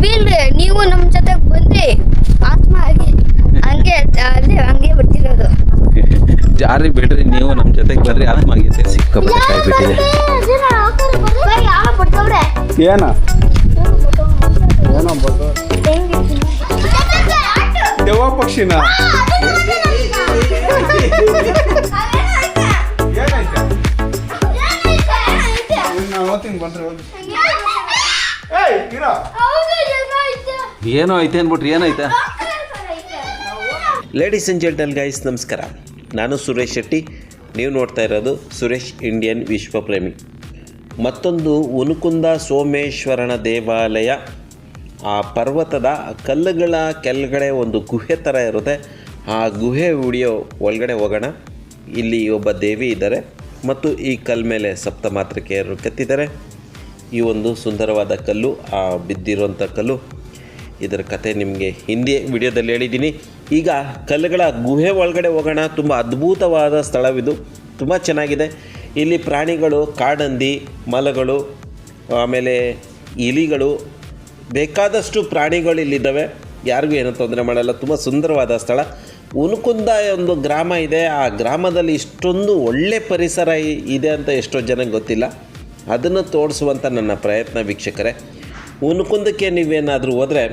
ಬೀಳ್ರಿ ನೀವು ನಮ್ಮ ಜೊತೆಗೆ ಬಂದ್ರಿ ಆತ್ಮ ಹಂಗೆ ಹಂಗೆ ಬರ್ತಿರೋದು. ಜಾರಿ ಬಿಡ್ರಿ ನೀವು ನಮ್ಮ ಜೊತೆಗೆ ಬರ್ರಿ ಆತ್ಮ ಆಗಿದೆ. ಸಿಕ್ಕಾಪಟ್ಟೆ ಕಾಯಿ ಬಿಟ್ಟಿದೆ. ಏನೋ ದೆವ್ವ ಪಕ್ಷಿನ ಏನೋ ಐತೆ ಅನ್ಬಿಟ್ರಿ ಏನೈತೆ. ಲೇಡೀಸ್ ಆ್ಯಂಡ್ ಜೆಂಟಲ್ ಗೈಸ್ ನಮಸ್ಕಾರ. ನಾನು ಸುರೇಶ್ ಶೆಟ್ಟಿ. ನೀವು ನೋಡ್ತಾ ಇರೋದು ಸುರೇಶ್ ಇಂಡಿಯನ್ ವಿಶ್ವಪ್ರೇಮಿ. ಮತ್ತೊಂದು ಉನುಕುಂದ ಸೋಮೇಶ್ವರನ ದೇವಾಲಯ. ಆ ಪರ್ವತದ ಕಲ್ಲುಗಳ ಕೆಳಗಡೆ ಒಂದು ಗುಹೆ ಥರ ಇರುತ್ತೆ. ಆ ಗುಹೆ ವಿಡಿಯೋ ಒಳಗಡೆ ಹೋಗೋಣ. ಇಲ್ಲಿ ಒಬ್ಬ ದೇವಿ ಇದ್ದಾರೆ ಮತ್ತು ಈ ಕಲ್ಲು ಮೇಲೆ ಸಪ್ತಮಾತೃಕೆಯರು ಕೆತ್ತಿದ್ದಾರೆ. ಈ ಒಂದು ಸುಂದರವಾದ ಕಲ್ಲು, ಆ ಬಿದ್ದಿರುವಂಥ ಕಲ್ಲು, ಇದರ ಕತೆ ನಿಮಗೆ ಹಿಂದೆ ವಿಡಿಯೋದಲ್ಲಿ ಹೇಳಿದ್ದೀನಿ. ಈಗ ಕಲ್ಲುಗಳ ಗುಹೆ ಒಳಗಡೆ ಹೋಗೋಣ. ತುಂಬ ಅದ್ಭುತವಾದ ಸ್ಥಳವಿದು, ತುಂಬ ಚೆನ್ನಾಗಿದೆ. ಇಲ್ಲಿ ಪ್ರಾಣಿಗಳು, ಕಾಡಂದಿ, ಮಲಗಳು, ಆಮೇಲೆ ಇಲಿಗಳು, ಬೇಕಾದಷ್ಟು ಪ್ರಾಣಿಗಳು ಇಲ್ಲಿದ್ದಾವೆ. ಯಾರಿಗೂ ಏನೂ ತೊಂದರೆ ಮಾಡಲ್ಲ. ತುಂಬ ಸುಂದರವಾದ ಸ್ಥಳ. ಉನುಕುಂದ ಒಂದು ಗ್ರಾಮ ಇದೆ. ಆ ಗ್ರಾಮದಲ್ಲಿ ಇಷ್ಟೊಂದು ಒಳ್ಳೆ ಪರಿಸರ ಇದೆ ಅಂತ ಎಷ್ಟೋ ಜನಕ್ಕೆ ಗೊತ್ತಿಲ್ಲ. ಅದನ್ನು ತೋರಿಸುವಂಥ ನನ್ನ ಪ್ರಯತ್ನ ವೀಕ್ಷಕರೇ. ಉನುಕುಂದಕ್ಕೆ ನೀವೇನಾದರೂ ಹೋದರೆ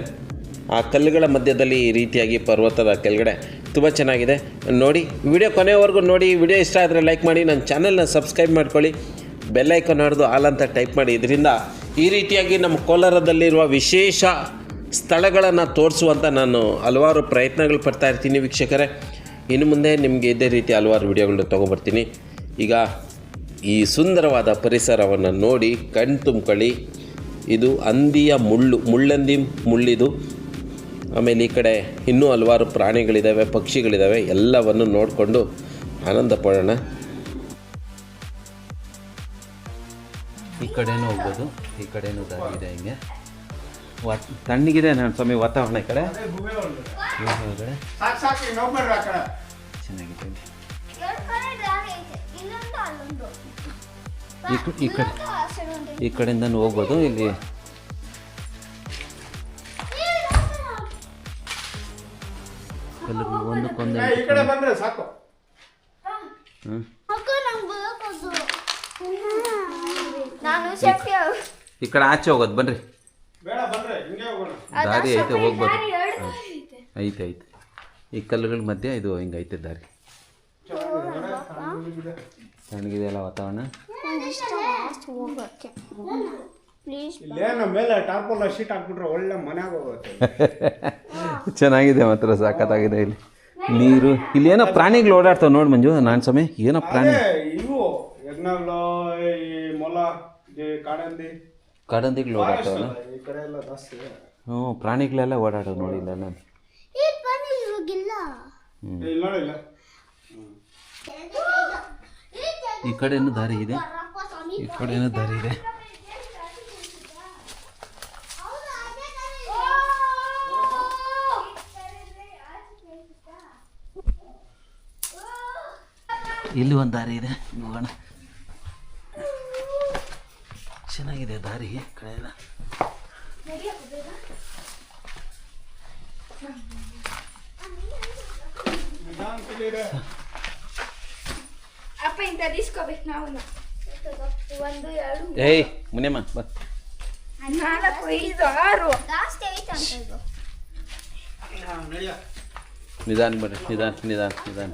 ಆ ಕಲ್ಲುಗಳ ಮಧ್ಯದಲ್ಲಿ ಈ ರೀತಿಯಾಗಿ ಪರ್ವತದ ಕೆಳಗಡೆ ತುಂಬ ಚೆನ್ನಾಗಿದೆ. ನೋಡಿ, ವಿಡಿಯೋ ಕೊನೆಯವರೆಗೂ ನೋಡಿ. ವಿಡಿಯೋ ಇಷ್ಟ ಆದರೆ ಲೈಕ್ ಮಾಡಿ, ನನ್ನ ಚಾನಲ್ನ ಸಬ್ಸ್ಕ್ರೈಬ್ ಮಾಡ್ಕೊಳ್ಳಿ, ಬೆಲ್ ಐಕಾನ್ ಹೊಡೆದು ಆಲ್ ಅಂತ ಟೈಪ್ ಮಾಡಿ. ಇದರಿಂದ ಈ ರೀತಿಯಾಗಿ ನಮ್ಮ ಕೋಲಾರದಲ್ಲಿರುವ ವಿಶೇಷ ಸ್ಥಳಗಳನ್ನು ತೋರಿಸುವಂಥ ನಾನು ಹಲವಾರು ಪ್ರಯತ್ನಗಳು ಪಡ್ತಾ ಇರ್ತೀನಿ ವೀಕ್ಷಕರೇ. ಇನ್ನು ಮುಂದೆ ನಿಮಗೆ ಇದೇ ರೀತಿ ಹಲವಾರು ವಿಡಿಯೋಗಳನ್ನ ತೊಗೊಬರ್ತೀನಿ. ಈಗ ಈ ಸುಂದರವಾದ ಪರಿಸರವನ್ನು ನೋಡಿ ಕಣ್ ತುಂಬ್ಕೊಳ್ಳಿ. ಇದು ಹಂದಿಯ ಮುಳ್ಳಂದಿ ಮುಳ್ಳಿದು. ಆಮೇಲೆ ಈ ಕಡೆ ಇನ್ನೂ ಹಲವಾರು ಪ್ರಾಣಿಗಳಿದ್ದಾವೆ, ಪಕ್ಷಿಗಳಿದ್ದಾವೆ. ಎಲ್ಲವನ್ನು ನೋಡಿಕೊಂಡು ಆನಂದ ಪಡೋಣ. ಈ ಕಡೆನೂ ಹೋಗ್ಬೋದು, ಈ ಕಡೆನೂ ದಾರಿ ಇದೆ. ಹಿಂಗೆ ತಣ್ಣಗಿದೆ ನನ್ನ ಸ್ವಾಮಿ ವಾತಾವರಣ. ಈ ಕಡೆ ಚೆನ್ನಾಗಿದೆ. ಈ ಕಡೆಯಿಂದನೂ ಹೋಗ್ಬೋದು. ಇಲ್ಲಿ ಒಂದಕ್ಕೊಂದು ಈ ಕಡೆ ಆಚೆ ಹೋಗೋದು ಬನ್ರಿ. ದಾರಿ ಐತೆ, ಹೋಗ್ಬೋದು. ಐತೆ ಐತೆ. ಈ ಕಲ್ಲುಗಳ ಮಧ್ಯೆ ಇದು ಹಿಂಗೈತೆ ದಾರಿ. ತಣ್ಣಗಿದೆ ಅಲ್ಲ ವಾತಾವರಣ. ಚೆನ್ನಾಗಿದೆ, ಮಾತ್ರ ಸಾಕತ್ತಾಗಿದೆ. ಇಲ್ಲಿ ನೀರು, ಇಲ್ಲಿ ಏನೋ ಪ್ರಾಣಿಗಳು ಓಡಾಡ್ತಾವೆ ನೋಡಿ ಮಂಜು. ನಾನು ಸಮಯ ಏನೋ ಪ್ರಾಣಿ, ಕಾಡಂದಿಗಳು ಓಡಾಡ್ತಾವಲ್ಲ. ಹ್ಞೂ, ಪ್ರಾಣಿಗಳೆಲ್ಲ ಓಡಾಡೋದು ನೋಡಿಲ್ಲ ನಾನು. ಈ ಕಡೆನೂ ದಾರಿ ಇದೆ, ಈ ಕಡೆನೂ ದಾರಿ ಇದೆ. ಇಲ್ಲಿ ಒಂದು ದಾರಿ ಇದೆ, ಹೋಗೋಣ. ಚೆನ್ನಾಗಿದೆ ದಾರಿ ಕಡೆ ಎಲ್ಲ. ಏಯ್ ಮುನಿಯಮ್ಮ ಬಾ. ನಿಧಾನ ಬರ್ರಿ, ನಿಧಾನ ನಿಧಾನ ನಿಧಾನ.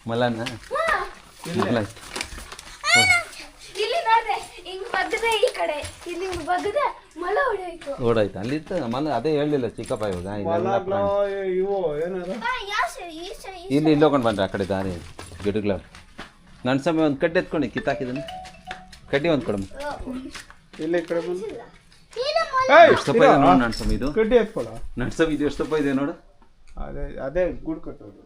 ಮಲನ ಓಡಾಯ್ತು ಅಲ್ಲಿತ್ತು ಮಲ. ಅದೇ ಹೇಳಲಿಲ್ಲ ಚಿಕ್ಕಪ್ಪ ಇವಾಗ. ಇಲ್ಲಿ ಹೋಗ್ಕೊಂಡು ಬನ್ರಿ. ಆ ಕಡೆ ದಾರಿ ಗಿಡಗಳ. ನನ್ನ ಸಮಯ ಒಂದು ಕಡ್ಡಿ ಎತ್ಕೊಂಡು ಕಿತ್ತಾಕಿದ್ದೀನಿ. ಕಡ್ಡಿ ಒಂದು ಕೊಡಮ್ಮ. ಎಷ್ಟಪ್ಪ ಇದೆ ನೋಡು ನನ್ನ ಸಮಯ. ಇದು ನನ್ನ ಸಮಯ ಇದು ಎಷ್ಟಪ್ಪ ಇದೆ ನೋಡು. ಅದೇ ಗೂಡು ಕಟ್ಟೋದು.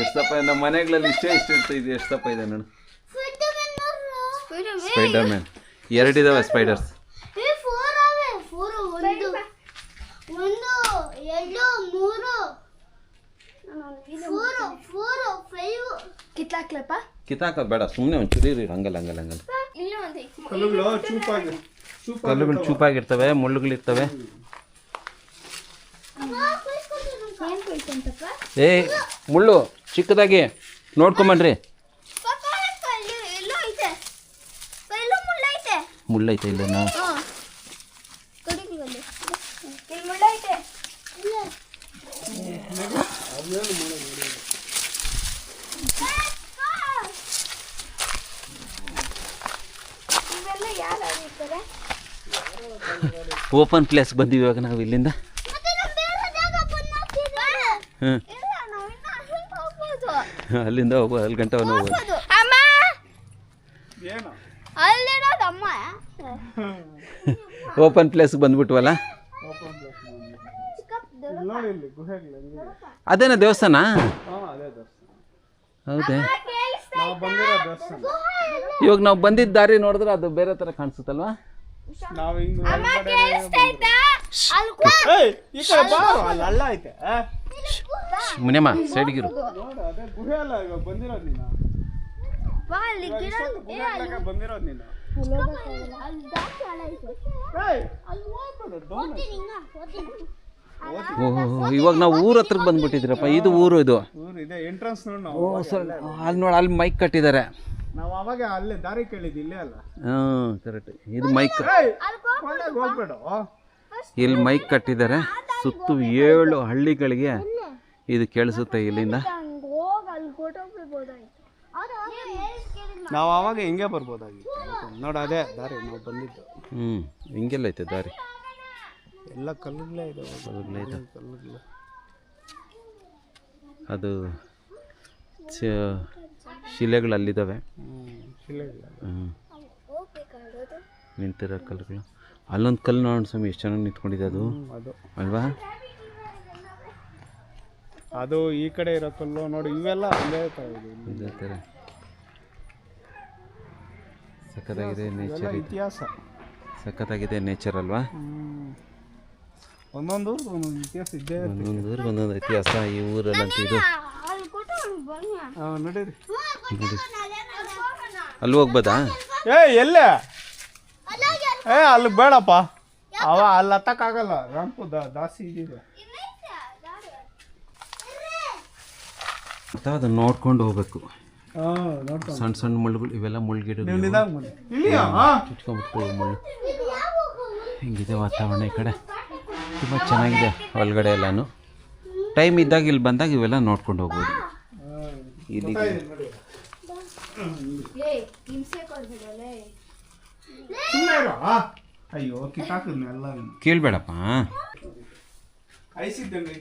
ಎಷ್ಟಪ್ಪ ನಮ್ಮ ಮನೆಗಳಲ್ಲಿ ಇಷ್ಟೇ ಇರ್ತಾ ಇದೆ. ಎಷ್ಟಪ್ಪ ಇದೆ ನೋಡು. ಸ್ಪೈಡರ್ ಮ್ಯಾನ್ ಎರಡಿದಾವೆ ಸ್ಪೈಡರ್ಸ್. ಕಿತ್ತಾಕ ಬೇಡ, ಸುಮ್ಮನೆ ಒಂಚೂರು ಇರಿ. ಹಂಗಲ್ಲ ಹಂಗಲ್ಲ ಹಂಗಲ್ಲ. ಇಲ್ಲಿ ಒಂದು ಕಲ್ಲುಗಳು ಕಲ್ಲುಗಳು ಚೂಪಾಗಿರ್ತವೆ, ಮುಳ್ಳುಗಳಿರ್ತವೆ. ಏನ್ ಕೊಯ್ತಂತಪ್ಪ ಏ ಮುಳ್ಳು ಚಿಕ್ಕದಾಗಿ ನೋಡ್ಕೊಂಬನ್ರಿ. ಎಲ್ಲೋ ಐತೆ ಕೈಲೂ ಮುಳ್ಳೈತೆ. ಮುಳ್ಳೈತೆ ಇಲ್ಲ ನಾ ಕಡಿಗೆ ಬಂದು ಇಲ್ಲಿ ಮುಳ್ಳೈತೆ. ಇವೆಲ್ಲ ಯಾರು ಆಗಿರ್ತಾರೆ? ಓಪನ್ ಪ್ಲೇಸ್ ಬಂದಿವಿ ಇವಾಗ ನಾವು ಇಲ್ಲಿಂದ. ಹ್ಞೂ ಅಲ್ಲಿಂದ ಹೋಗ್ಬೋದು, ಅಲ್ಲಿ ಗಂಟೆ ಹೋಗ್ಬೋದು. ಅಮ್ಮ ಏನು ಅಲ್ಲಿರೋದು ಅಮ್ಮ. ಓಪನ್ ಪ್ಲೇಸ್ಗೆ ಬಂದ್ಬಿಟ್ವಲ್ಲ. ನೋಡಿ ಇಲ್ಲಿ ಗುಹೆಗಳು ಹೆಂಗಿದೆ. ಅದೇನಾ ದೇವಸ್ಥಾನ? ಅದೇ ದರ್ಶನ. ಹೌದೇ? ನಾವು ಬಂದಿರೋ ದರ್ಶನ. ಇವಾಗ ನಾವು ಬಂದಿದ್ದ ದಾರಿ ನೋಡಿದ್ರೆ ಅದು ಬೇರೆ ಥರ ಕಾಣಿಸುತ್ತಲ್ವಾ? ನಾವು ಹಿಂಗ್ ಈ ಈ ಕಡೆ ಬಾರು, ಅಲ್ಲಿ ಹಳ್ಳ ಐತೆ. ಮುನಿಯಮ್ಮ ಸೈಡ್ಗಿರು. ನೋಡು ಅದೇ ಗುಹೆ ಅಲ್ಲ ಇವಾಗ ಬಂದಿರೋದು ನೀನು. ಗುಹೆ ಬಂದಿರೋದು ನೀನು. ಓಹೋ ಇವಾಗ ನಾವು ಊರ ಹತ್ರಕ್ಕೆ ಬಂದ್ಬಿಟ್ಟಿದ್ರಪ್ಪ. ಇದು ಊರು, ಇದು ಇದೆ ಎಂಟ್ರೆನ್ಸ್ ನೋಡಿ ನಾವು. ಓ ಸರ್ ಅಲ್ಲಿ ನೋಡಿ, ಅಲ್ಲಿ ಮೈಕ್ ಕಟ್ಟಿದ್ದಾರೆ. ನಾವು ಅವಾಗ ಅಲ್ಲೇ ದಾರಿ ಕೇಳಿದ್ದು ಇಲ್ಲೇ ಅಲ್ಲ. ಹಾಂ ಕರೆಕ್ಟ್. ಇದು ಮೈಕ್ ಹೋಗ್ಬೇಡ. ಇಲ್ಲಿ ಮೈಕ್ ಕಟ್ಟಿದ್ದಾರೆ. ಸುತ್ತು 7 ಹಳ್ಳಿಗಳಿಗೆ ಇದು ಕೇಳಿಸುತ್ತೆ ಇಲ್ಲಿಂದ. ನಾವು ಅವಾಗ ಹಿಂಗೆ ಬರ್ಬೋದಾಗಿತ್ತು. ನೋಡಿ ಅದೇ ದಾರಿ ನಾವು ಬಂದಿದ್ದು. ಹಿಂಗೆಲ್ಲ ಐತೆ ದಾರಿ, ಎಲ್ಲ ಕಲ್ಲುಗಳೇ ಇದೆ. ಕಲ್ಲುಗಳು. ಅದು ಶಿಲೆಗಳು ಅಲ್ಲಿದ್ದಾವೆ. ನಿಂತಿರೋ ಕಲ್ಲುಗಳು. ಅಲ್ಲೊಂದು ಕಲ್ಲು ನೋಡೋಣ ಸ್ವಾಮಿ, ಎಷ್ಟು ಚೆನ್ನಾಗಿ ನಿಂತ್ಕೊಂಡಿದೆ ಅದು ಅಲ್ವಾ? ಅದು ಈ ಕಡೆ ಇರೋ ಕಲ್ಲು ನೋಡಿ, ಇವೆಲ್ಲ ಇದೇ ಥರ ಸಖತ್ತಾಗಿದೆ ನೇಚರ್. ಇತಿಹಾಸ ಸಖತ್ತಾಗಿದೆ ನೇಚರ್ ಅಲ್ವಾ? ಒಂದೊಂದು ಒಂದೊಂದು ಇತಿಹಾಸ ಇದ್ದೇ. ಒಂದೊಂದು ಊರಿಗೆ ಒಂದೊಂದು ಇತಿಹಾಸ. ಈ ಊರಲ್ಲಂತೂ ಇದು ನಡೀರಿ. ಅಲ್ಲಿ ಹೋಗ್ಬೋದಾ? ಎಲ್ಲೇ ಅಲ್ಲಿ ಬೇಡಪ್ಪ, ಅಲ್ಲಿ ಹತ್ತಕ್ಕಾಗಲ್ಲ. ರಂಪು ಜಾಸ್ತಿ ಇದಿದೆ. ಅಥವಾ ಅದನ್ನ ನೋಡ್ಕೊಂಡು ಹೋಗ್ಬೇಕು. ಸಣ್ಣ ಸಣ್ಣ ಮುಳ್ಳುಗಳು ಇವೆಲ್ಲ ಮುಳ್ಳುಗಿಡಗಳು ಚುಚ್ಕೊಂಡ್ಬಿಟ್ಟು ಮುಳ್ಳು. ಹಿಂಗಿದೆ ವಾತಾವರಣ ಈ ಕಡೆ. ತುಂಬ ಚೆನ್ನಾಗಿದೆ ಒಳಗಡೆ ಎಲ್ಲಾನು. ಟೈಮ್ ಇದ್ದಾಗ ಇಲ್ಲಿ ಬಂದಾಗ ಇವೆಲ್ಲ ನೋಡ್ಕೊಂಡು ಹೋಗ್ಬೋದು. ಇಲ್ಲಿ ಅಯ್ಯೋ ಕಿತ್ತಾಕಿದ್ನೆಲ್ಲ ಕೇಳಬೇಡಪ್ಪ. ಐಸಿದ್ದಂಗೆ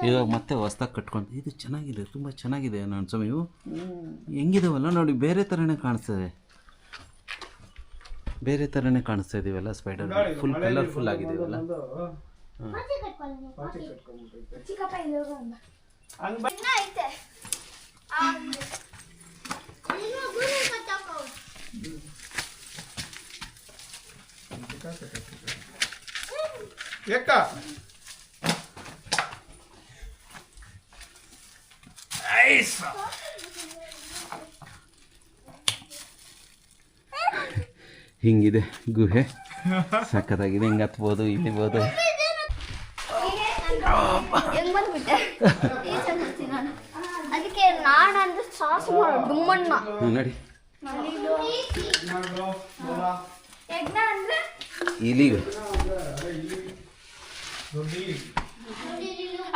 ಇವಾಗ ಮತ್ತೆ ಹೊಸ್ದಾಗಿ ಕಟ್ಕೊಂಡು ಇದು ಚೆನ್ನಾಗಿದೆ, ತುಂಬ ಚೆನ್ನಾಗಿದೆ. ನಾನು ಸ್ವಾಮಿ ಇವು ಹೆಂಗಿದಾವಲ್ಲ ನೋಡಿ, ಬೇರೆ ಥರನೇ ಕಾಣಿಸ್ತದೆ. ಬೇರೆ ಥರನೇ ಕಾಣಿಸ್ತಾ ಇದೀವಲ್ಲ. ಸ್ಪೈಡರ್ ಫುಲ್ ಕಲರ್ಫುಲ್ ಆಗಿದೆ ಇವೆಲ್ಲ. ಹಿಂಗಿದೆ ಗುಹೆ, ಸಕ್ಕತ್ತಾಗಿದೆ. ಹಿಂಗೆ ಹತ್ಬೋದು, ಇಳಿಬೋದು. ಅದಕ್ಕೆ ನಾನು ಅಂದ್ರೆ ಸಾಸು ಮಾಡೋ ಡುಮ್ಮಣ್ಣ ನೋಡಿ. ಅಂದ್ರೆ ಇಲಿಗಳು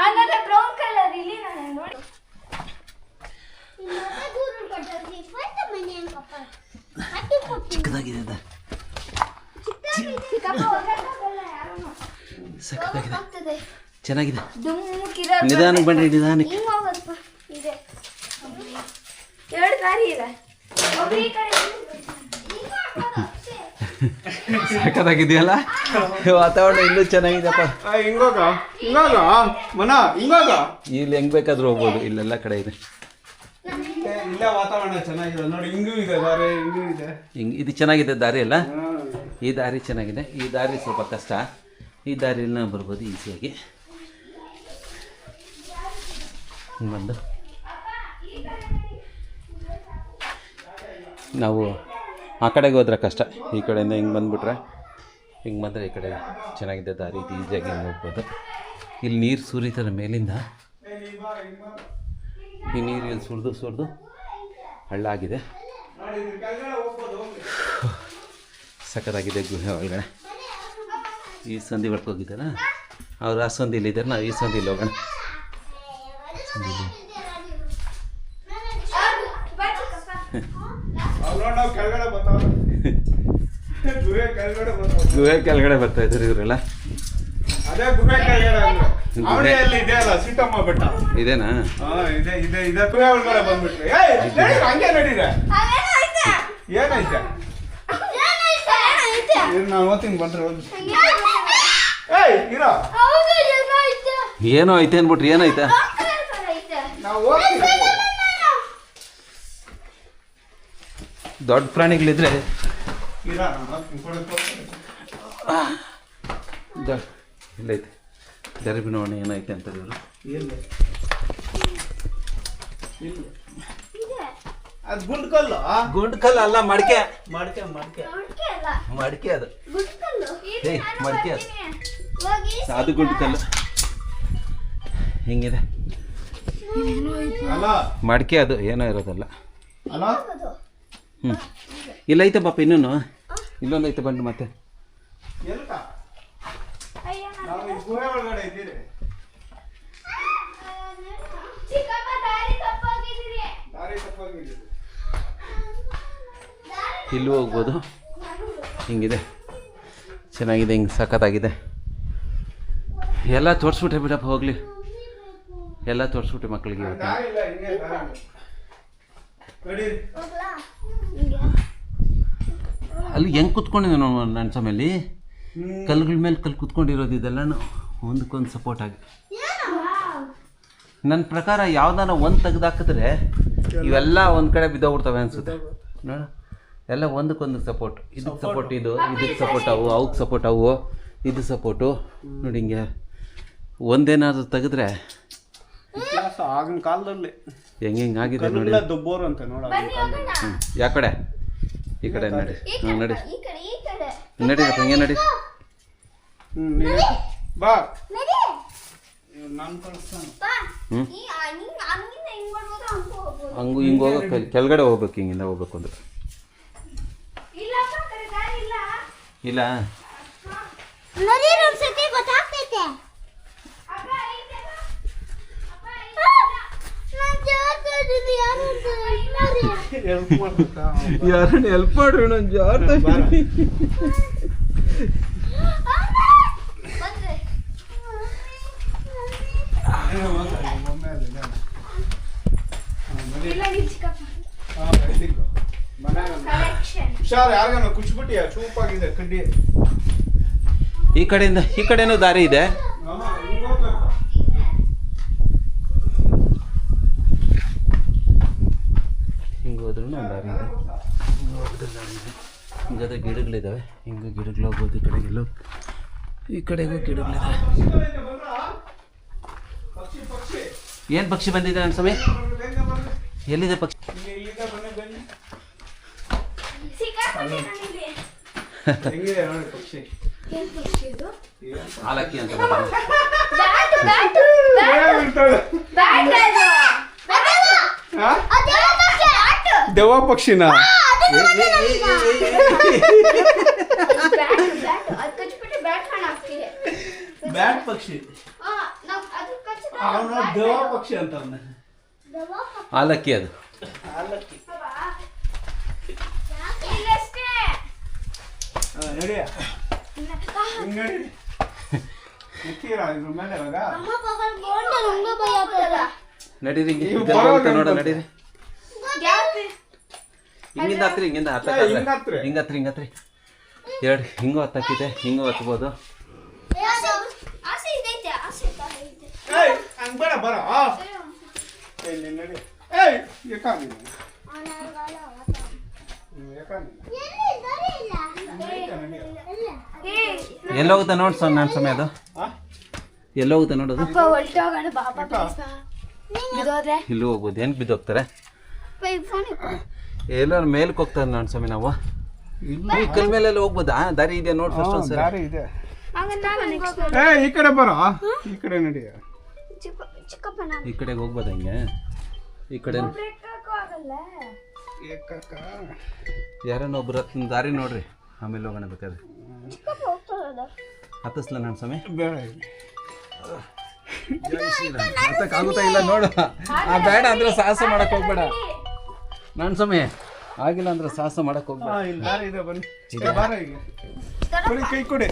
ಹಂಗಾದ್ರೆ ಬ್ರೌನ್ ಕಲರ್ ಇಲ್ಲಿ ನಾನು ನೋಡಿ. ಚಿಕ್ಕದಾಗಿದೆ ಅದು. ಸಕ್ಕತ್ತಾಗಿದೆ, ಚೆನ್ನಾಗಿದೆ. ನಿಧಾನಕ್ಕೆ ಬನ್ರಿ, ನಿಧಾನಕ್ಕೆ. ಸಕ್ಕತ್ತಾಗಿದೆಯಲ್ಲ ವಾತಾವರಣ. ಇಲ್ಲೂ ಚೆನ್ನಾಗಿದೆಪ್ಪ. ಇಲ್ಲಿ ಹೆಂಗ್ ಬೇಕಾದ್ರೂ ಹೋಗ್ಬೋದು. ಇಲ್ಲೆಲ್ಲ ಕಡೆ ಇದೆ. ಇಲ್ಲೇ ವಾತಾವರಣ ಚೆನ್ನಾಗಿದೆ ನೋಡಿ. ಹಿಂಗೂ ಇದೆ ದಾರಿ, ಹಿಂಗೂ ಇದೆ. ಹಿಂಗೆ ಇದು ಚೆನ್ನಾಗಿದೆ ದಾರಿ ಅಲ್ಲ. ಈ ದಾರಿ ಚೆನ್ನಾಗಿದೆ. ಈ ದಾರಿ ಸ್ವಲ್ಪ ಕಷ್ಟ. ಈ ದಾರಿನ ಬರ್ಬೋದು ಈಸಿಯಾಗಿ. ಬಂದು ನಾವು ಆ ಕಡೆಗೆ ಹೋದ್ರೆ ಕಷ್ಟ. ಈ ಕಡೆಯಿಂದ ಹಿಂಗೆ ಬಂದುಬಿಟ್ರೆ, ಹಿಂಗೆ ಬಂದರೆ ಈ ಕಡೆ ಚೆನ್ನಾಗಿದೆ ದಾರಿ, ಇದು ಈಸಿಯಾಗಿ ಹೋಗ್ಬೋದು. ಇಲ್ಲಿ ನೀರು ಸುರಿತಾರೆ ಮೇಲಿಂದ. ಈ ನೀರು ಇಲ್ಲಿ ಸುರಿದು ಹಳ್ಳ ಆಗಿದೆ. ಸಖತ್ತಾಗಿದೆ ಗುಹೆ ಒಳಗಡೆ. ಈ ಸಂಧಿ ಹೊಡ್ಕೋಗಿದ್ದಾರ ಅವ್ರು, ಆ ಸಂಧಿಲಿದ್ದಾರೆ, ನಾವು ಈ ಸಂಧಿಲಿ ಹೋಗೋಣ. ಗುಹೆ ಕೆಳಗಡೆ ಬರ್ತಾ ಇದ್ದಾರೆ ಇವರೆಲ್ಲ. ಇದೇನಾ? ಏನೋ ಐತೆ ಅನ್ಬಿಟ್ರಿ. ಏನೈತೆ? ದೊಡ್ಡ ಪ್ರಾಣಿಗಳಿದ್ರೆ ಇಲ್ಲೈತೆ. ಜರಬಿ ನೋಡೋಣ ಏನೈತೆ ಅಂತಾರೆ ಇವರು. ಗುಂಡ್ಕಲ್ಲು ಅಲ್ಲ, ಮಡಿಕೆ. ಮಡಿಕೆ ಅದು. ಮಡಿಕೆ ಅದು ಗುಂಡ್ಕಲ್ಲು. ಹಿಂಗಿದೆ ಮಡಿಕೆ, ಅದು ಏನೋ ಇರೋದಲ್ಲ. ಇಲ್ಲೈತೆ ಪಾಪ, ಇನ್ನೂ ಇಲ್ಲೊಂದೈತೆ ಬಂದು ಮತ್ತೆ. ಇಲ್ಲೂ ಹೋಗ್ಬೋದು. ಹಿಂಗಿದೆ, ಚೆನ್ನಾಗಿದೆ, ಹಿಂಗೆ ಸಖತ್ತಾಗಿದೆ. ಎಲ್ಲ ತೋರಿಸ್ಬಿಟ್ಟೆ ಬಿಡಪ್ಪ, ಹೋಗ್ಲಿ. ಎಲ್ಲ ತೋರಿಸ್ಬಿಟ್ಟೆ ಮಕ್ಕಳಿಗೆ. ಅಲ್ಲಿ ಹೆಂಗೆ ಕುತ್ಕೊಂಡಿದ್ದೆ ನನ್ನ ಸಮಯಲ್ಲಿ, ಕಲ್ಲುಗಳ ಮೇಲೆ ಕಲ್ಲು ಕುತ್ಕೊಂಡಿರೋದು. ಇದೆಲ್ಲನೂ ಒಂದಕ್ಕೊಂದು ಸಪೋರ್ಟ್ ಆಗಿ. ನನ್ನ ಪ್ರಕಾರ ಯಾವ್ದಾನ ಒಂದು ತೆಗೆದಾಕಿದ್ರೆ ಇವೆಲ್ಲ ಒಂದು ಕಡೆ ಬಿದ್ದೋಗ್ಬಿಡ್ತವೆ ಅನಿಸುತ್ತೆ. ನೋಡ, ಎಲ್ಲ ಒಂದಕ್ಕೊಂದು ಸಪೋರ್ಟ್. ಇದಕ್ಕೆ ಸಪೋರ್ಟ್ ಇದು, ಇದಕ್ಕೆ ಸಪೋರ್ಟ್ ಅವು, ಅವಕ್ಕೆ ಸಪೋರ್ಟ್ ಅವು, ಇದು ಸಪೋರ್ಟು. ನೋಡಿ ಹಿಂಗೆ ಒಂದೇನಾದ್ರು ತೆಗೆದ್ರೆ ಆಗಿನ ಕಾಲದಲ್ಲಿ ಹೆಂಗೆ ಆಗಿದೆ ನೋಡಿ. ದುಬ್ಬೋರು ಅಂತ ನೋಡ. ಯಾ ಕಡೆ? ಈ ಕಡೆ ನಡಿ. ನಡಿ ನಡಿರಪ್ಪ, ಹಿಂಗೆ ನಡಿ. ಬಾ. ಹಂಗೂ ಹಿಂಗೆ ಹೋಗೋ ಕೆಳಗಡೆ ಹೋಗ್ಬೇಕು, ಹಿಂಗಿಂದ ಹೋಗ್ಬೇಕು ಅಂದ್ರೆ. ಇಲ್ಲ ಯಾರನ್ನ ಹೆಲ್ಪ್ ಮಾಡ್ರಿ, ನಾನು ಜಾರ್ತ. ಹುಷಾರ್, ಯಾರಿಗಾನ ಕುಚ್ಬಿಟ್ಟಿಯ ಚೂಪಾಗಿದೆ ಕಡ್ಡಿ. ಈ ಕಡೆಯಿಂದ ಈ ಕಡೆನೂ ದಾರಿ ಇದೆ. ಹಿಂಗೆ ಹೋದ್ರೂ ದಾರಿ ಇದೆ. ಹಿಂಗಾದ್ರೆ ಗಿಡಗಳಿದ್ದಾವೆ. ಹಿಂಗೆ ಗಿಡಗಳು ಹೋಗ್ಬೋದು. ಈ ಕಡೆಗೆಲ್ಲೋ, ಈ ಕಡೆಗೂ ಗಿಡಗಳಿದ್ದಾವೆ. ಏನು ಪಕ್ಷಿ ಬಂದಿದೆ ನನ್ನ ಸಮಯ? ಎಲ್ಲಿದೆ ಪಕ್ಷಿ? ಹಾಲಕ್ಕಿ ಅಂತ ದೆವ್ವ ಪಕ್ಷಿನ. ಬ್ಯಾಟ್ ಪಕ್ಷಿ, ದೆವ್ವ ಪಕ್ಷಿ ಅಂತ. ಹಾಲಕ್ಕಿ ಅದು. ನಡಿಯ ನಡೀರಿ, ನೋಡ ನಡೀರಿ. ಹಿಂಗಿಂದ ಹತ್ರಿ, ಹಿಂಗಿಂದ ಹಿಂಗತ್ರಿ. ಎರಡು ಹಿಂಗೂ ಹತ್ತಾಕಿದೆ, ಹಿಂಗೂ ಹತ್ಬೋದು. ಬೇಡ ಬರ. ಎಲ್ಲೋಗುತ್ತೆ ನೋಡಿ ಸರ್ ನನ್ನ ಸಮಯ ಅದು ಎಲ್ಲೋಗುತ್ತೆ ನೋಡೋದು ಇಲ್ಲೂ ಹೋಗ್ಬೋದು ಹೆಂಗೆ ಬಿದ್ದೋಗ್ತಾರೆ ಎಲ್ಲರೂ ಮೇಲಕ್ಕೆ ಹೋಗ್ತಾರೆ ನನ್ನ ಸಮಯ ನಾವು ಈ ಕಲ್ ಮೇಲೆಲ್ಲ ಹೋಗ್ಬೋದಾ ದಾರಿ ಇದೆ ನೋಡಿ ಫಸ್ಟ್ ಒಂದು ಸರಿ ದಾರಿ ಇದೆ ಈ ಕಡೆ ಬರೋ ಈ ಕಡೆ ನಡಿ ಈ ಕಡೆಗೆ ಹೋಗ್ಬೋದ ಹಿಂಗೆ ಈ ಕಡೆ ಯಾರನ್ನ ಒಬ್ರು ಹತ್ತಿನ ದಾರಿ ನೋಡ್ರಿ ಆಮೇಲೆ ಹೋಗೋಣ ಬೇಕಾದ್ರೆ ಹತ್ತಿಸ್ಲ ನನ್ನ ಸಮಯ ಬೇಡ ಹತ್ತಕ್ಕಾಗುತ್ತಾ ಇಲ್ಲ ನೋಡು ಬೇಡ ಅಂದ್ರೆ ಸಾಹಸ ಮಾಡಕ್ ಹೋಗ್ಬೇಡ ನನ್ನ ಸಮಯ ಆಗಿಲ್ಲ ಅಂದ್ರೆ ಸಾಹಸ ಮಾಡಕ್ ಹೋಗ್ಬೇಡ ಇಲ್ಲಿ ದಾರಿ ಇದೆ ಬನ್ನಿ ಬಾರ ಈಗ ಕೊಡಿ ಕೈ ಕೊಡಿ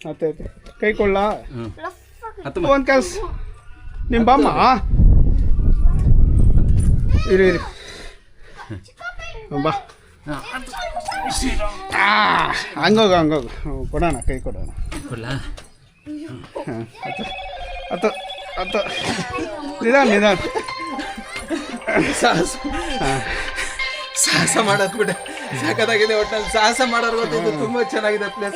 ಆಯ್ತು ಕೈ ಕೊಳ್ಳ ಒಂದು ಕೆಲಸ ನಿಮ್ಮ ಬಾಮ್ಮ ಇರಿ ಬಾ ಹಂಗೋಗ ಕೊಡೋಣ ಕೈ ಕೊಡೋಣ ಕೊಡ್ಲ ಅತ್ತ ಅತ್ತ ನಿಧಾನ ಸಾಹಸ ಮಾಡೋದು ಬಿಡ ಸಾಕದಾಗಿದೆ ಒಟ್ಟಲ್ಲಿ ಸಾಹಸ ಮಾಡೋರು ಗೊತ್ತಿದ್ದು ತುಂಬಾ ಚೆನ್ನಾಗಿದೆ ಪ್ಲೇಸ್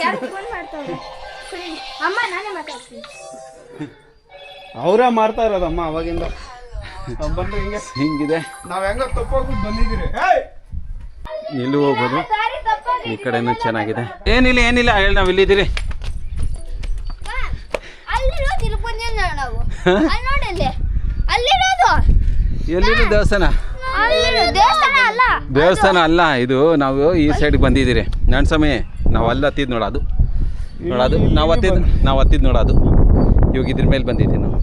ಅವರೇ ಮಾಡ್ತಾ ಇರೋದಮ್ಮ ಅವಾಗಿಂದ ಬಂದ್ರೆ ಹಿಂಗೆ ಹಿಂಗಿದೆ ನಾವ್ ಹೆಂಗ ತಪ್ಪೋಗ್ಬಿಟ್ಟು ಬಂದಿದ್ದೀರಿ ಇಲ್ಲೂ ಹೋಗ್ಬೋದು ಈ ಕಡೆನೂ ಚೆನ್ನಾಗಿದೆ ಏನಿಲ್ಲ ಹೇಳಿ ನಾವು ಇಲ್ಲಿದ್ದೀರಿ ಎಲ್ಲಿದೆ ದೇವಸ್ಥಾನ ಅಲ್ಲ ಇದು ನಾವು ಈ ಸೈಡ್ಗೆ ಬಂದಿದ್ದೀರಿ ನನ್ನ ಸಮಯ ನಾವು ಅಲ್ಲಿ ಹತ್ತಿದ್ದು ನೋಡೋದು ನಾವು ಹತ್ತಿದ್ದು ನೋಡೋದು ಇವಾಗ ಇದ್ರ ಮೇಲೆ ಬಂದಿದ್ದೀವಿ ನಾವು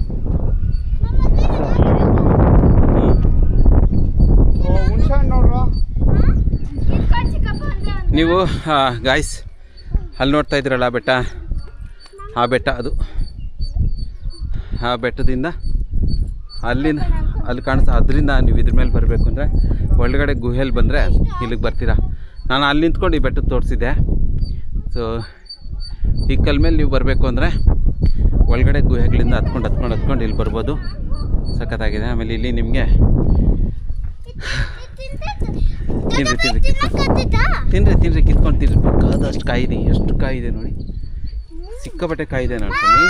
ನೀವು ಗಾಯ್ಸ್ ಅಲ್ಲಿ ನೋಡ್ತಾ ಇದ್ದೀರಲ್ಲ ಬೆಟ್ಟ ಆ ಬೆಟ್ಟ ಅದು ಆ ಬೆಟ್ಟದಿಂದ ಅಲ್ಲಿ ಕಾಣಿಸ್ತಾ ಅದರಿಂದ ನೀವು ಇದ್ರ ಮೇಲೆ ಬರಬೇಕು ಅಂದರೆ ಒಳಗಡೆ ಗುಹೆಯಲ್ಲಿ ಬಂದರೆ ಇಲ್ಲಿಗೆ ಬರ್ತೀರಾ ನಾನು ಅಲ್ಲಿ ನಿಂತ್ಕೊಂಡು ಈ ಬೆಟ್ಟದ ತೋರಿಸಿದ್ದೆ ಸೊ ಈ ಕಲ್ ಮೇಲೆ ನೀವು ಬರಬೇಕು ಅಂದರೆ ಒಳಗಡೆ ಗುಹೆಗಳಿಂದ ಹತ್ಕೊಂಡು ಇಲ್ಲಿ ಬರ್ಬೋದು ಸಖತ್ತಾಗಿದೆ ಆಮೇಲೆ ಇಲ್ಲಿ ನಿಮಗೆ ತಿನ್ರಿ ಕಿತ್ಕೊಂಡು ತಿನ್ರಿ ಬೇಕಾದಷ್ಟು ಕಾಯಿದೆ ಎಷ್ಟು ಕಾಯಿದೆ ನೋಡಿ ಸಿಕ್ಕಾಪಟ್ಟೆ ಕಾಯಿದೆ ನೋಡಿ ಸ್ವಾಮಿ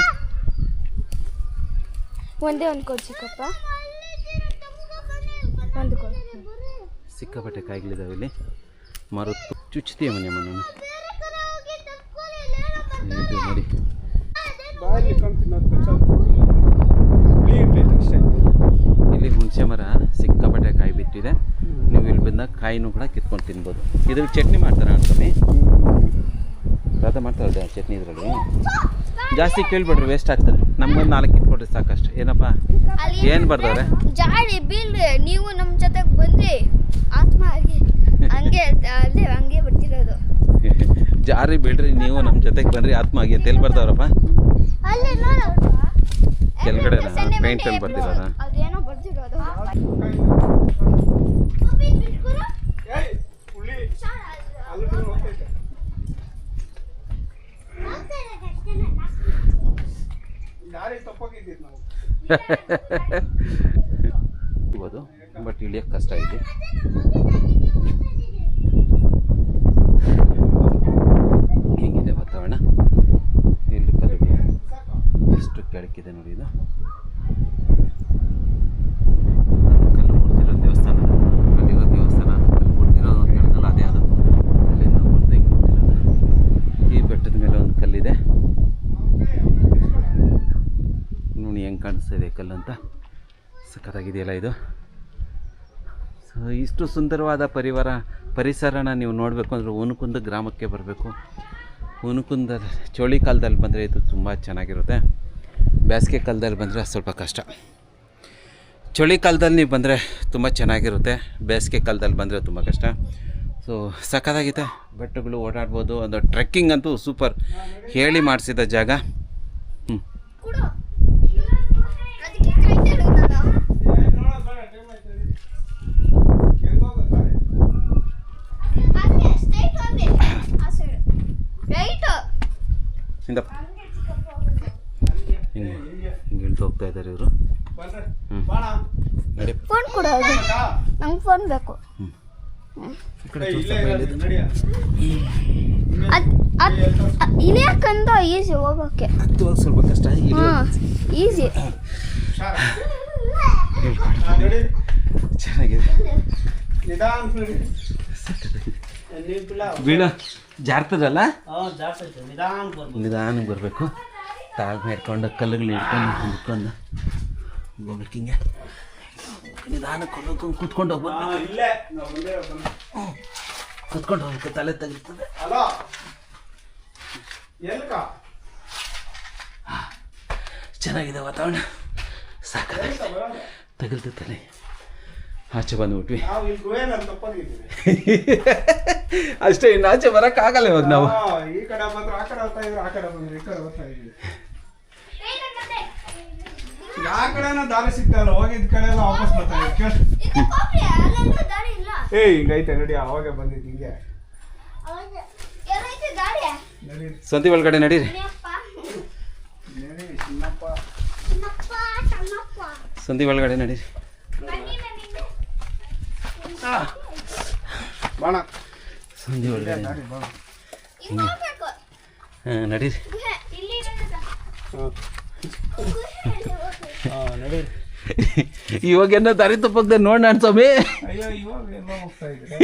ಒಂದೇ ಒಂದು ಕೊಡು ಚಿಕ್ಕಪ್ಪ ಒಂದು ಕೊಡು ಸಿಕ್ಕಾಪಟ್ಟೆ ಕಾಯಿಗಳಿದಾವೆ ಇಲ್ಲಿ ಮರುತ್ತು ಚುಚ್ತೀಯ ಮನೆ ಇದು ನೋಡಿ ಇಲ್ಲಿ ಹುಣಸೆ ಮರ ಸಿಕ್ಕಾಪಟ್ಟೆ ಕಾಯಿ ಬಿಟ್ಟಿದೆ ನೀವು ಇಲ್ಲಿ ಬಂದಾಗ ಕಾಯಿನೂ ಕೂಡ ಕಿತ್ಕೊಂಡು ತಿನ್ಬೋದು ಇದ್ರಲ್ಲಿ ಚಟ್ನಿ ಮಾಡ್ತಾರೆ ಅನ್ಸ್ವಾಮಿ ರಾಧ ಮಾಡ್ತಾರಲ್ಲ ಚಟ್ನಿ ಇದರಲ್ಲಿ ಜಾಸ್ತಿ ಕೇಳ್ಬೇಡ್ರಿ ವೇಸ್ಟ್ ಆಗ್ತಾರೆ ನಮ್ಗೊಂದು 4 ಕಿತ್ಕೊಟ್ರಿ ಸಾಕಷ್ಟು ಏನಪ್ಪ ಏನು ಬರ್ದವ್ರೆ ಜಾಡಿ ಬೀಳ್ರಿ ನೀವು ನಮ್ಮ ಜೊತೆಗೆ ಬಂದ್ರಿ ಆತ್ಮ ಹಂಗೆ ಹಂಗೆ ಬರ್ತಿರೋದು ಜಾರಿ ಬೀಳ್ರಿ ನೀವು ನಮ್ಮ ಜೊತೆಗೆ ಬನ್ರಿ ಆತ್ಮ ಆಗಿ ಎಲ್ಲಿ ಬರ್ದವ್ರಪ್ಪ ಕೆಳಗಡೆ ಪೇಂಟಲ್ಲಿ ಬರ್ತಿರೋದ ಅದೇನೋ ಬರ್ತಿರೋದು ಇರ್ಬೋದು ಬಟ್ ಇಳಿಯೋಕ್ಕೆ ಕಷ್ಟ ಇದೆ ಹೇಗಿದೆ ವಾತಾವರಣ ಇಲ್ಲಿ ಕಲ್ಲು ಎಷ್ಟು ಕೆಳಕ್ಕಿದೆ ನೋಡಿ ಇದು ಕಲ್ಲು ಮುರಿದಿರೋ ದೇವಸ್ಥಾನ ಅಲ್ಲಿರೋ ದೇವಸ್ಥಾನ ಕಲ್ಲು ಮುರಿದಿರೋದು ಅಂತ ಹೇಳಿದ್ನಲ್ಲ ಅದೇ ಅದು ಅಲ್ಲಿಂದ ಮುರಿದು ಹಿಂಗೆ ಮುರಿದಿರೋದು ಈ ಬೆಟ್ಟದ ಮೇಲೆ ಒಂದು ಕಲ್ಲಿದೆ ನೋಡಿ ಹೆಂಗೆ ಕಾಣಿಸ್ತಾ ಕಲ್ಲು ಅಂತ ಸಖತ್ತಾಗಿದೆಯಲ್ಲ ಇದು ಸೊ ಇಷ್ಟು ಸುಂದರವಾದ ಪರಿಸರನ ನೀವು ನೋಡಬೇಕು ಅಂದರೆ ಹುನಕುಂದ ಗ್ರಾಮಕ್ಕೆ ಬರಬೇಕು ಹುನಕುಂದ ಚಳಿಗಾಲದಲ್ಲಿ ಬಂದರೆ ಇದು ತುಂಬ ಚೆನ್ನಾಗಿರುತ್ತೆ ಬೇಸಿಗೆ ಕಾಲದಲ್ಲಿ ಬಂದರೆ ಸ್ವಲ್ಪ ಕಷ್ಟ ಚಳಿಗಾಲದಲ್ಲಿ ನೀವು ಬಂದರೆ ತುಂಬ ಚೆನ್ನಾಗಿರುತ್ತೆ ಬೇಸಿಗೆ ಕಾಲದಲ್ಲಿ ಬಂದರೆ ತುಂಬ ಕಷ್ಟ ಸೊ ಸಖತ್ತಾಗಿದೆ ಬೆಟ್ಟಗಳು ಓಡಾಡ್ಬೋದು ಒಂದು ಟ್ರೆಕ್ಕಿಂಗ್ ಅಂತೂ ಸೂಪರ್ ಹೇಳಿ ಮಾಡಿಸಿದ ಜಾಗ ಹಿಂಗೆ ಇಳ್ದು ಹೋಗ್ತಾ ಇದ್ದಾರೆ ಇವರು ಫೋನ್ ಕೊಡೋದು ನಂಗೆ ಫೋನ್ ಬೇಕು ಈ ಕಡೆ ನಡಿಯ ಇಳಿಯಕ್ಕಂತ ಈಸಿ ಹೋಗೋಕ್ಕೆ. ಹತ್ತು ಸ್ವಲ್ಪ ಕಷ್ಟ. ಈಸಿ. ಚೆನ್ನಾಗಿದೆ. ನಿಧಾನ ಬೀಳ ಜಾರ್ತದಲ್ಲ, ನಿಧಾನಕ್ಕೆ ಬರಬೇಕು. ತಾಳ್ಮೆ ಇಟ್ಕೊಂಡು ಕಲ್ಲುಗಳು ಇಟ್ಕೊಂಡು ಕುತ್ಕೊಂಡು ಹೋಗ್ಬೇಕು. ಹಿಂಗೆ ನಿಧಾನಕ್ಕೆ ಹೋಗ್ಬೇಕು. ಕೂತ್ಕೊಂಡು ಹೋಗ್ಬೇಕು. ಇಲ್ಲೇ ಕೂತ್ಕೊಂಡು ಹೋಗ್ಬೇಕು. ತಲೆ ತಗಿರ್ತದೆ. ಅಲ್ಲ ಎಲ್ಕ ಚೆನ್ನಾಗಿದೆ ವಾತಾವರಣ. ಸಾಕಾಗಿ ತಗಲ್ತ ತಲೆ. ಆಚೆ ಬಂದುಬಿಟ್ವಿ. ನಾವು ಇಲ್ಲಿ ಗುಹೆನಲ್ಲಿ ತಪ್ಪಾಗಿದ್ದೀವಿ. ಅಷ್ಟೇ, ಇನ್ನು ಆಚೆ ಬರೋಕ್ಕಾಗಲ್ಲ ಇವಾಗ ನಾವು. ಈ ಕಡೆ ಬಂದ್ರೆ ಆ ಕಡೆ ಹೋಗ್ತಾ ಇದ್ರು, ಆ ಕಡೆ ಬಂದ್ರೆ ಈ ಕಡೆ ಹೋಗ್ತಾ ಇದ್ವಿ. ಯಾವ ಕಡೆನ ದಾರಿ ಸಿಗ್ತಲ್ಲ, ಹೋಗಿದ್ ಕಡೆ ಎಲ್ಲ ವಾಪಸ್ ಬರ್ತಾ ಇದ್ವಿ. ಹಿಂಗೈತೆ ನಡಿ, ಅವಾಗ ಬಂದಿದ್ದು ಹಿಂಗೆ. ನಡಿ ಸಂತಿ ಒಳಗಡೆ ನಡೀರಿ. ನಡಿ ಚಿನ್ನಪ್ಪ. ಸಂತಿ ಒಳಗಡೆ ನಡೀರಿ. ಬಾಣ ಸಂಧಿ ಒಳಗಡೆ ಹಾಂ ನಡೀರಿ. ನಡಿ. ಇವಾಗೇನೋ ದಾರಿ ತಪ್ಪದೆ ನೋಡೋಣ ಸ್ವಾಮಿ. ಅಯ್ಯೋ ಇವಾಗ ಎಲ್ಲ ಹೋಗ್ತಾ ಇದ್ರೆ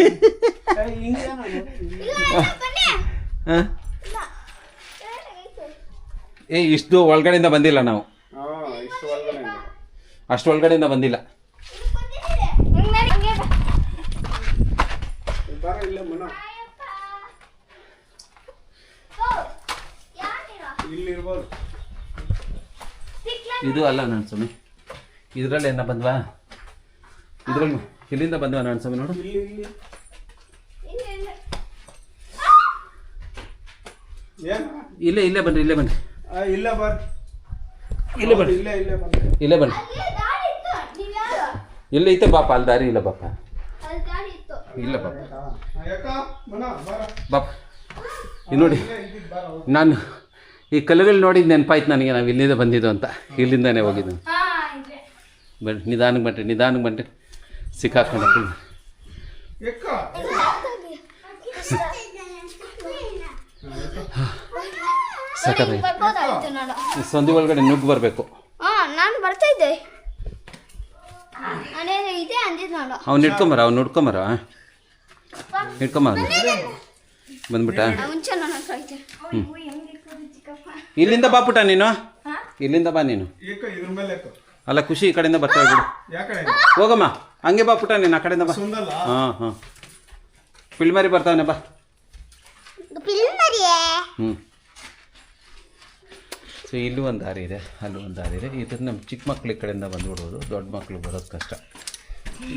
ಹಾಂ ಇಷ್ಟು ಒಳಗಡೆಯಿಂದ ಬಂದಿಲ್ಲ ನಾವು. ಇಷ್ಟು ಒಳಗಡೆ ಅಷ್ಟು ಒಳಗಡೆಯಿಂದ ಬಂದಿಲ್ಲ. ಬರ ಇಲ್ಲ ಮನ ಇಲ್ಲಿ ಇರ್ಬೋದು. ಇದು ಅಲ್ಲ ನಾನು ಸ್ವಾಮಿ, ಇದರಲ್ಲಿ ಏನ ಬಂದ್ವಾ? ಇದ್ರಲ್ಲಿ ಇಲ್ಲಿಂದ ಬಂದ್ವಾ ನಾನು ಸ್ವಾಮಿ? ನೋಡು ಇಲ್ಲಿ ಇಲ್ಲಿ ಏನು ಇಲ್ಲೇ ಇಲ್ಲೇ ಬನ್ರಿ, ಇಲ್ಲೇ ಬನ್ರಿ, ಇಲ್ಲ ಬರ್ ಇಲ್ಲೇ ಬನ್ರಿ, ಇಲ್ಲೇ ಇಲ್ಲೇ ಬಂದೆ. ಇಲ್ಲೇ ಬನ್ರಿ. ಇಲ್ಲೇ ಐತೆ ಬಾಪ, ಅಲ್ಲಿ ದಾರಿ ಇಲ್ಲ ಬಾಪ, ಇಲ್ಲ ಬಾಪ, ಯಾಕ ಮನ ಬರ ಬಾಪ. ಇಲ್ಲಿ ನೋಡಿ, ನಾನು ಈ ಕಲ್ಲುಗಳು ನೋಡಿದ್ದು ನೆನಪಾಯ್ತು ನನಗೆ, ನಾವು ಇಲ್ಲಿಂದ ಬಂದಿದ್ದು ಅಂತ. ಇಲ್ಲಿಂದಾನೇ ಹೋಗಿದ್ದು. ಬನ್ರಿ, ನಿಧಾನಕ್ಕೆ ಬನ್ರಿ, ನಿಧಾನಕ್ಕೆ ಬನ್ರಿ. ಸಿಕ್ಕಾಕೊಂಡು ಯಾಕ ಸಾಕಾಗಿ ಸಂಧಿ ಒಳಗಡೆ ನುಗ್ಗು ಬರಬೇಕು. ನಾನು ಬರ್ತಾ ಇದ್ದೆ. ಇದೆ ಅಂದಿದ್ದು ನೋಡು. ಅವ್ನು ಹಿಡ್ಕೊಂಬರ, ಅವ್ನು ಹಿಡ್ಕೊಂಬರ, ಹಿಡ್ಕೊಂಬ ಬಂದ್ಬಿಟ್ಟ. ಇಲ್ಲಿಂದ ಬಾ ಪುಟ್ಟ ನೀನು, ಇಲ್ಲಿಂದ ಬಾ ನೀನು. ಯಾಕ ಇದ್ರ ಮೇಲೆ ಯಾಕ ಅಲ್ಲ ಖುಷಿ ಈ ಕಡೆಯಿಂದ ಬರ್ತಾ ಬಿಡು. ಯಾಕಡೆ ಹೋಗಮ್ಮ, ಹಂಗೆ ಬಾ ಪುಟ್ಟ ನೀನು, ಆ ಕಡೆಯಿಂದ ಬಾ. ಸುಂದಲ್ಲ ಹಾಂ ಹಾಂ, ಪಿಳ್ಮರಿ ಬರ್ತಾವನೆ ಬಾ. ಹ್ಞೂ. ಸೊ ಇಲ್ಲೂ ಒಂದು ದಾರಿ ಇದೆ, ಅಲ್ಲೂ ಒಂದು ದಾರಿ ಇದೆ. ಇದನ್ನು ನಮ್ಮ ಚಿಕ್ಕ ಮಕ್ಳು ಈ ಕಡೆಯಿಂದ ಬಂದ್ಬಿಡ್ಬೋದು, ದೊಡ್ಡ ಮಕ್ಳು ಬರೋದು ಕಷ್ಟ.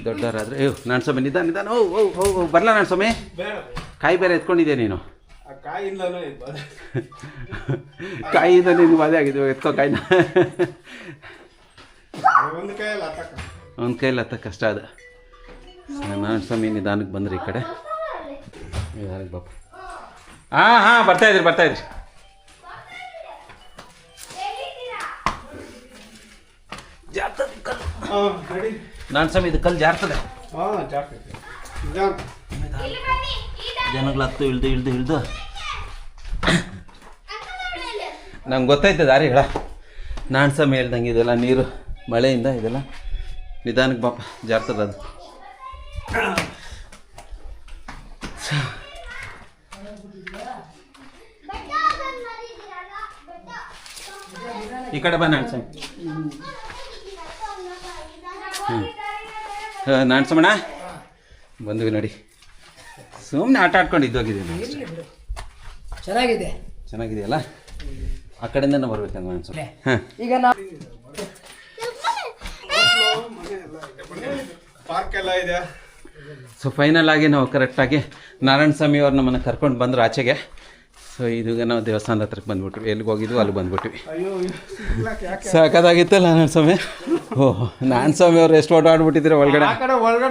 ದೊಡ್ಡವರಾದರೆ ನಾನು ಸ್ವಾಮಿ ನಿಧಾನ ನಿಧಾನ. ಓ ಬರಲ್ಲ ನಾನು ಸ್ವಾಮಿ, ಬೇಡ. ಕಾಯಿ ಬೇರೆ ಎತ್ಕೊಂಡಿದ್ದೆ ನೀನು. ಆ ಕಾಯಿಂದನೂ ಕಾಯಿಂದ ನೀನು ಮದುವೆ ಆಗಿದ್ವಿ, ಎತ್ಕೋ ಕಾಯಿನ. ಒಂದು ಕೈಯಲ್ಲಿ ಹತ್ತಕ್ಕ ಒಂದು ಕೈಯಲ್ಲಿ ಹತ್ತ ಕಷ್ಟ ಅದ. ನಾನು ಸ್ವಾಮಿ ನಿಧಾನಕ್ಕೆ ಬಂದ್ರಿ ಈ ಕಡೆ, ನಿಧಾನಕ್ಕೆ ಬಾಪ. ಹಾಂ ಹಾಂ, ಬರ್ತಾಯಿದ್ರಿ ಬರ್ತಾಯಿದ್ರಿ. ಜಾರ್ತದೆ ಕಲ್ಲು. ನಡಿ. ನಾನು ಸ್ವಾಮಿ ಇದು ಕಲ್ಲು ಜಾರ್ತದೆ. ಜಾಸ್ತಿ ನಿಧಾನ. ಜನಗಳು ಹತ್ತು ಇಳ್ದು ಇಳ್ದು ಇಳ್ದು ನಂಗೆ ಗೊತ್ತಾಯ್ತದೆ ದಾರಿ ಹೇಳ. ನಾನು ಸ್ವಾಮಿ ಹೇಳ್ದಂಗೆ ಇದೆಲ್ಲ ನೀರು ಮಳೆಯಿಂದ ಇದೆಲ್ಲ ನಿಧಾನಕ್ಕೆ ಬಾಪ ಜಾರ್ತದೆ ಅದು. ಈ ಕಡೆ ಬಾ ನಾನು ಸ್ವಾಮಿ. ನಾನು ಸಮಣ ಬಂದ್ವಿ ನೋಡಿ. ಸುಮ್ಮನೆ ಆಟ ಆಡ್ಕೊಂಡು ಇದ್ದೋಗಿದ್ದೀನಿ. ಚೆನ್ನಾಗಿದೆ, ಚೆನ್ನಾಗಿದೆಯಲ್ಲ? ಆ ಕಡೆಯಿಂದನೇ ಬರ್ಬೇಕಂತ ನಾನು ಸ್ವಲ್ಪ. ಹಾಂ, ಈಗ ನಾವು ಪಾರ್ಕ್ ಎಲ್ಲ ಇದೆ. ಸೊ ಫೈನಲ್ ಆಗಿ ನಾವು ಕರೆಕ್ಟಾಗಿ ನಾರಾಯಣ ಸ್ವಾಮಿ ಅವ್ರು ನಮ್ಮನ್ನು ಕರ್ಕೊಂಡು ಬಂದರು ಆಚೆಗೆ. ಸೊ ಇದೀಗ ನಾವು ದೇವಸ್ಥಾನದ ಹತ್ರಕ್ಕೆ ಬಂದ್ಬಿಟ್ವಿ. ಎಲ್ಲಿಗೆ ಹೋಗಿದ್ವು ಅಲ್ಲಿ ಬಂದ್ಬಿಟ್ವಿ. ಅಯ್ಯೋ ಯಾಕೆ ಸಾಕಾಗಿತ್ತಲ್ಲ ನಾರಾಯಣ ಸ್ವಾಮಿ. ಓಹ್, ನಾರಾಯಣ ಸ್ವಾಮಿ ಅವ್ರು ಎಷ್ಟು ಓಡಾಡ್ಬಿಟ್ಟಿದ್ರೆ ಒಳಗಡೆ. ಆ ಕಡೆ ಒಳಗಡೆ